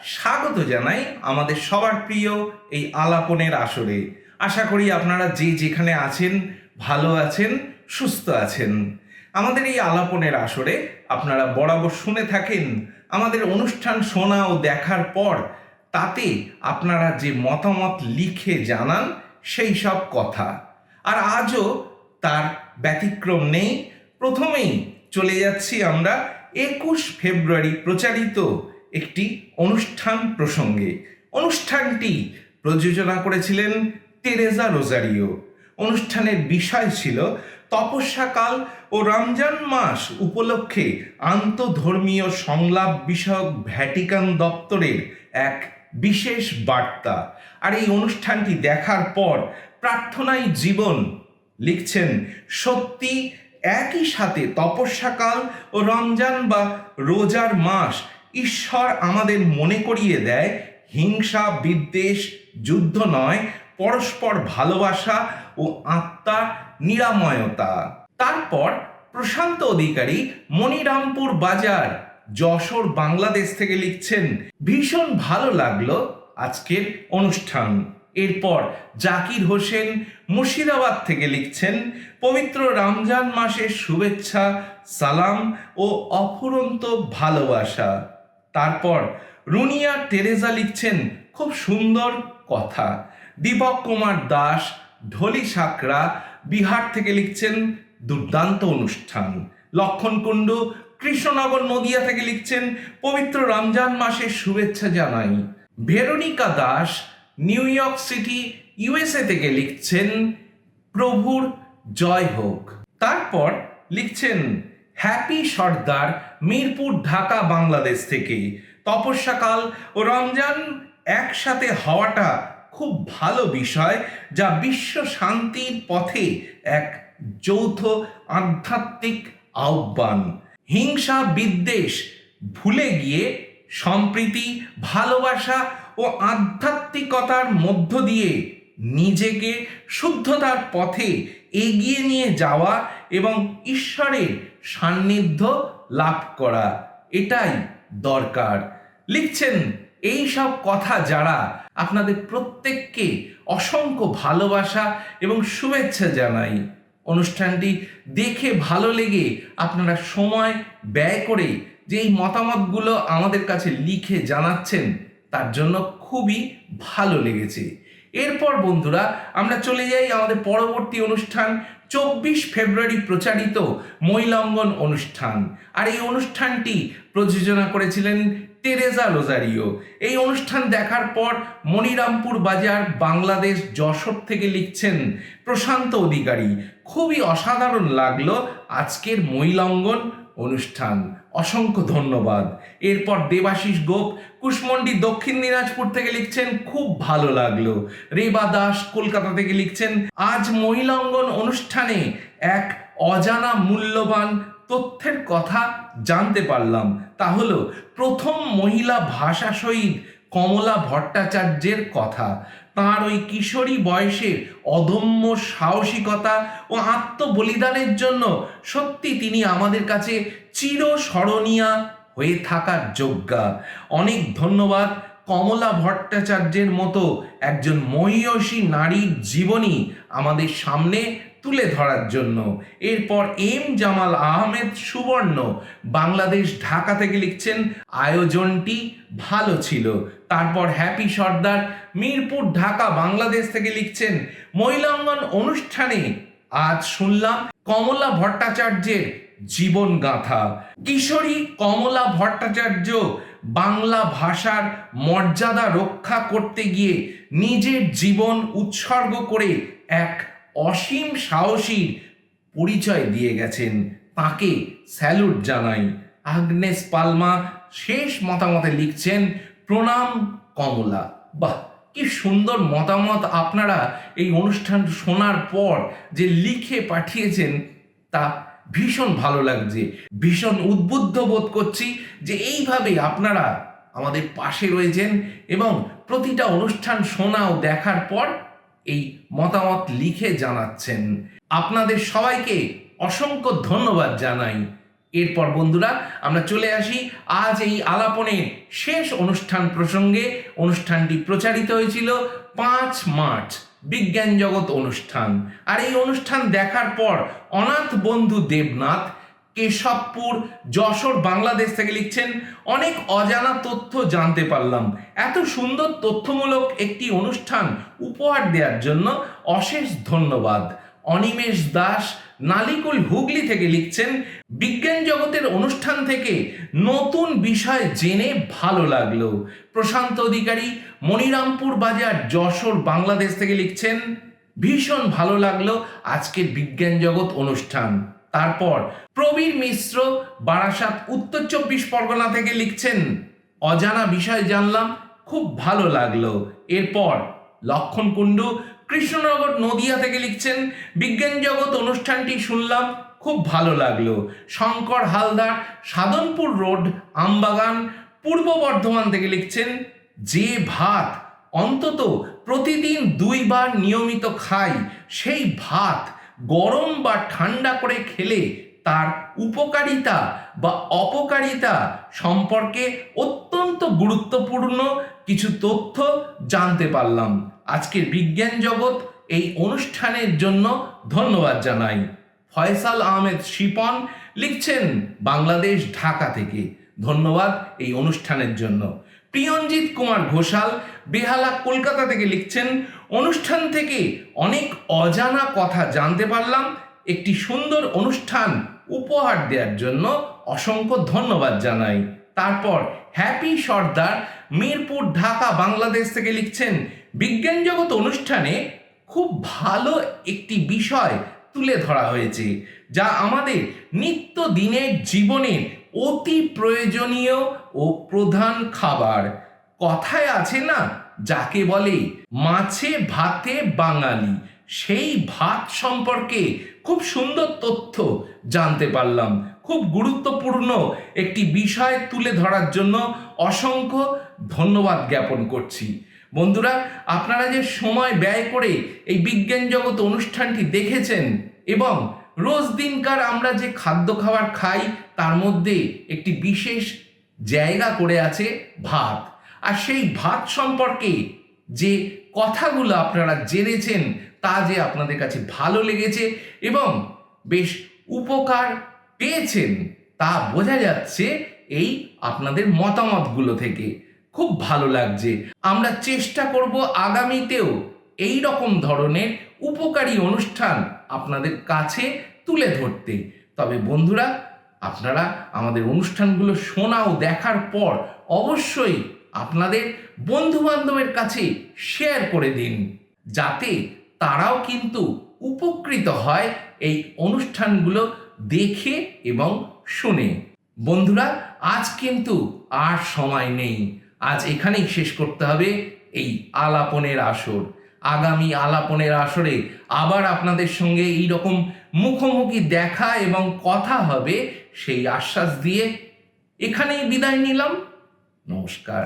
স্বাগত জানাই আমাদের সবার প্রিয় এই আলাপনের আসরে। আশা করি আপনারা যে যেখানে আছেন ভালো আছেন, সুস্থ আছেন। আমাদের এই আলাপনের আসরে আপনারা বরাবর শুনে থাকেন আমাদের অনুষ্ঠান শোনা ও দেখার পর তাতে আপনারা যে মতামত লিখে জানান সেই সব কথা। আর আজও তার ব্যতিক্রম নেই। প্রথমেই চলে যাচ্ছি আমরা 21 ফেব্রুয়ারি প্রচারিত একটি অনুষ্ঠান প্রসঙ্গে। অনুষ্ঠানটি প্রযোজনা করেছিলেন তেরেজা রোজারিও। অনুষ্ঠানের বিষয় ছিল তপস্যাকাল ও রমজান মাস উপলক্ষে আন্তধর্মীয় সংলাপ বিষয়ক ভ্যাটিকান দপ্তরের এক বিশেষ বার্তা। আর এই অনুষ্ঠানটি দেখার পর প্রার্থনাই জীবন লিখছেন, সত্যি একই সাথে তপস্যাকাল ও রমজান বা রোজার মাস ঈশ্বর আমাদের মনে করিয়ে দেয় হিংসা বিদ্বেষ যুদ্ধ নয়, পরস্পর ভালোবাসা ও আত্মার নিরাময়তা। তারপর প্রশান্ত অধিকারী মনিরামপুর বাজার যশোর বাংলাদেশ থেকে লিখছেন, ভীষণ ভালো লাগলো আজকের অনুষ্ঠান। এরপর জাকির হোসেন মুর্শিদাবাদ থেকে লিখছেন, পবিত্র রমজান মাসের শুভেচ্ছা সালাম ও অফুরন্ত ভালোবাসা। তারপর রুনিয়া টেরেজা লিখছেন, খুব সুন্দর কথা। দীপক কুমার দাস ঢলি সাকরা বিহার থেকে লিখছেন, দুর্দান্ত অনুষ্ঠান। লক্ষণ কুণ্ডু কৃষ্ণনগর নদিয়া থেকে লিখছেন, পবিত্র রমজান মাসের শুভেচ্ছা জানাই। Veronica Das new York city USA থেকে লিখছেন, প্রভুর জয় হোক। তারপর লিখছেন হ্যাপি সর্দার মিরপুর ঢাকা বাংলাদেশ থেকে, তপস্যাকাল ও রমজান একসাথে হওয়াটা খুব ভালো বিষয়, যা বিশ্ব শান্তির পথে এক যৌথ আধ্যাত্মিক আহ্বান। হিংসা বিদ্বেষ ভুলে গিয়ে সম্প্রীতি ভালোবাসা ও আধ্যাত্মিকতার মধ্য দিয়ে নিজেকে শুদ্ধতার পথে এগিয়ে নিয়ে যাওয়া এবং ঈশ্বরের সান্নিধ্য লাভ করা, এটাই দরকার। লিখছেন, এই সব কথা যারা আপনাদের প্রত্যেককে অসংখ্য ভালোবাসা এবং শুভেচ্ছা জানাই। অনুষ্ঠানটি দেখে ভালো লেগে আপনারা সময় ব্যয় করে যে এই মতামতগুলো আমাদের কাছে লিখে জানাচ্ছেন তার জন্য খুবই ভালো লেগেছে। এরপর বন্ধুরা আমরা চলে যাই আমাদের পরবর্তী অনুষ্ঠান 24 ফেব্রুয়ারি প্রচারিত মহিলাঙ্গন অনুষ্ঠান। আর এই অনুষ্ঠানটি প্রযোজনা করেছিলেন তেরেজা রোজারিও। এই অনুষ্ঠান দেখার পর মনিরামপুর বাজার বাংলাদেশ যশোর থেকে লিখছেন প্রশান্ত অধিকারী, খুবই অসাধারণ লাগলো আজকের মহিলাঙ্গন অনুষ্ঠান, অসংখ্য ধন্যবাদ। এরপর দেবাশিস গোপ কুশমন্ডি দক্ষিণ দিনাজপুর থেকে লিখছেন, খুব ভালো লাগলো। রেবা দাস কলকাতা থেকে লিখছেন, আজ মহিলাঙ্গন অনুষ্ঠানে এক অজানা মূল্যবান তথ্যের কথা জানতে পারলাম। তা হলো প্রথম মহিলা ভাষা শহীদ কমলা ভট্টাচার্যের কথা। তাঁর ওই কিশোরী বয়সের অদম্য সাহসিকতা ও আত্মবলিদানের জন্য সত্যি তিনি আমাদের কাছে চিরস্মরণীয়া হয়ে থাকার যোগ্যা। অনেক ধন্যবাদ কমলা ভট্টাচার্যের মতো একজন মহিয়সী নারীর জীবনী আমাদের সামনে তুলে ধরার জন্য। এরপর এম জামাল আহমেদ সুবর্ণ বাংলাদেশ ঢাকা থেকে লিখছেন, আয়োজনটি ভালো ছিল। তারপর হ্যাপি সর্দার মিরপুর ঢাকা বাংলাদেশ থেকে লিখছেন, মহিলাঙ্গন অনুষ্ঠানে আজ শুনলাম কমলা ভট্টাচার্যের জীবন গাথা। কিশোরী কমলা ভট্টাচার্য বাংলা ভাষার মর্যাদা রক্ষা করতে গিয়ে নিজের জীবন উৎসর্গ করে এক অসীম সাহসীর পরিচয় দিয়ে গেছেন, তাকে স্যালুট জানাই। আগনেস পালমা শেষ মতামতে লিখছেন, প্রণাম কমলা। বাহ, কি সুন্দর মতামত আপনারা এই অনুষ্ঠান শোনার পর যে লিখে পাঠিয়েছেন, তা ভীষণ ভালো লাগছে। ভীষণ উদ্বুদ্ধ বোধ করছি যে এইভাবে আপনারা আমাদের পাশে রয়েছেন এবং প্রতিটা অনুষ্ঠান শোনা ও দেখার পর এই মতামত লিখে জানাচ্ছেন। আপনাদের সবাইকে অসংখ্য ধন্যবাদ জানাই। এরপর বন্ধুরা আমরা চলে আসি আজ এই আলাপনের শেষ অনুষ্ঠান প্রসঙ্গে। অনুষ্ঠানটি প্রচারিত হয়েছিল 5 মার্চ, বিজ্ঞান জগৎ অনুষ্ঠান। আর এই অনুষ্ঠান দেখার পর অনাথ বন্ধু দেবনাথ কেশবপুর, যশোর, বাংলাদেশ থেকে লিখছেন, অনেক অজানা তথ্য জানতে পারলাম। এত সুন্দর তথ্যমূলক একটি অনুষ্ঠান উপহার দেওয়ার জন্য অশেষ ধন্যবাদ। অনিমেষ দাস নালিকুল, হুগলি থেকে লিখছেন, বিজ্ঞান জগতের অনুষ্ঠান থেকে নতুন বিষয় জেনে ভালো লাগলো। প্রশান্ত অধিকারী মনিরামপুর বাজার, যশোর, বাংলাদেশ থেকে লিখছেন, ভীষণ ভালো লাগলো আজকের বিজ্ঞান জগৎ অনুষ্ঠান। তারপর প্রবীর মিশ্র বারাসাত, উত্তর 24 পরগনা থেকে লিখছেন, অজানা বিষয় জানলাম, খুব ভালো লাগলো। এরপর লক্ষণ কুণ্ডু কৃষ্ণনগর, নদিয়া থেকে লিখছেন, বিজ্ঞান জগৎ অনুষ্ঠানটি শুনলাম, খুব ভালো লাগলো। শঙ্কর হালদার সাধনপুর রোড, আমবাগান, পূর্ব বর্ধমান থেকে লিখছেন, যে ভাত অন্তত প্রতিদিন 2 বার নিয়মিত খাই, সেই ভাত গরম বা ঠান্ডা করে খেলে তার উপকারিতা বা অপকারিতা সম্পর্কে অত্যন্ত গুরুত্বপূর্ণ কিছু তথ্য জানতে পারলাম। আজকের বিজ্ঞান জগৎ এই অনুষ্ঠানের জন্য ধন্যবাদ জানাই। ফয়সাল আহমেদ শিপন লিখছেন, বাংলাদেশ, ঢাকা থেকে, ধন্যবাদ এই অনুষ্ঠানের জন্য। প্রিয়ঞ্জিত কুমার ঘোষাল বেহালা, কলকাতা থেকে লিখছেন, অনুষ্ঠান থেকে অনেক অজানা কথা জানতে পারলাম। একটি সুন্দর অনুষ্ঠান উপহার দেওয়ার জন্য অসংখ্য ধন্যবাদ জানাই। তারপর হ্যাপি সর্দার মিরপুর, ঢাকা, বাংলাদেশ থেকে লিখছেন, বিজ্ঞান জগৎ অনুষ্ঠানে খুব ভালো একটি বিষয় তুলে ধরা হয়েছে, যা আমাদের নিত্যদিনের জীবনের অতি প্রয়োজনীয় ও প্রধান খাবার। কথায় আছে না, যাকে বলে মাছে ভাতে বাঙালি, সেই ভাত সম্পর্কে খুব সুন্দর তথ্য জানতে পারলাম। খুব গুরুত্বপূর্ণ একটি বিষয় তুলে ধরার জন্য অসংখ্য ধন্যবাদ জ্ঞাপন করছি। বন্ধুরা, আপনারা যে সময় ব্যয় করে এই বিজ্ঞান জগৎ অনুষ্ঠানটি দেখেছেন এবং রোজ দিনকার আমরা যে খাদ্য খাবার খাই তার মধ্যে একটি বিশেষ জায়গা করে আছে ভাত। আর সেই ভাত সম্পর্কে যে কথাগুলো আপনারা জেনেছেন তা যে আপনাদের কাছে ভালো লেগেছে এবং বেশ উপকার পেয়েছেন তা বোঝা যাচ্ছে এই আপনাদের মতামতগুলো থেকে। খুব ভালো লাগছে। আমরা চেষ্টা করব আগামীতেও এই রকম ধরনের উপকারী অনুষ্ঠান আপনাদের কাছে তুলে ধরতে। তবে বন্ধুরা, আপনারা আমাদের অনুষ্ঠানগুলো শোনা ও দেখার পর অবশ্যই আপনাদের বন্ধু বান্ধবের কাছে শেয়ার করে দিন, যাতে তারাও কিন্তু উপকৃত হয় এই অনুষ্ঠানগুলো দেখে এবং শুনে। বন্ধুরা, আজ কিন্তু আর সময় নেই। আজ এখানেই শেষ করতে হবে এই আলাপনের আসর। আগামী আলাপনের আসরে আবার আপনাদের সঙ্গে এই রকম মুখোমুখি দেখা এবং কথা হবে সেই আশ্বাস দিয়ে এখানেই বিদায় নিলাম। নমস্কার।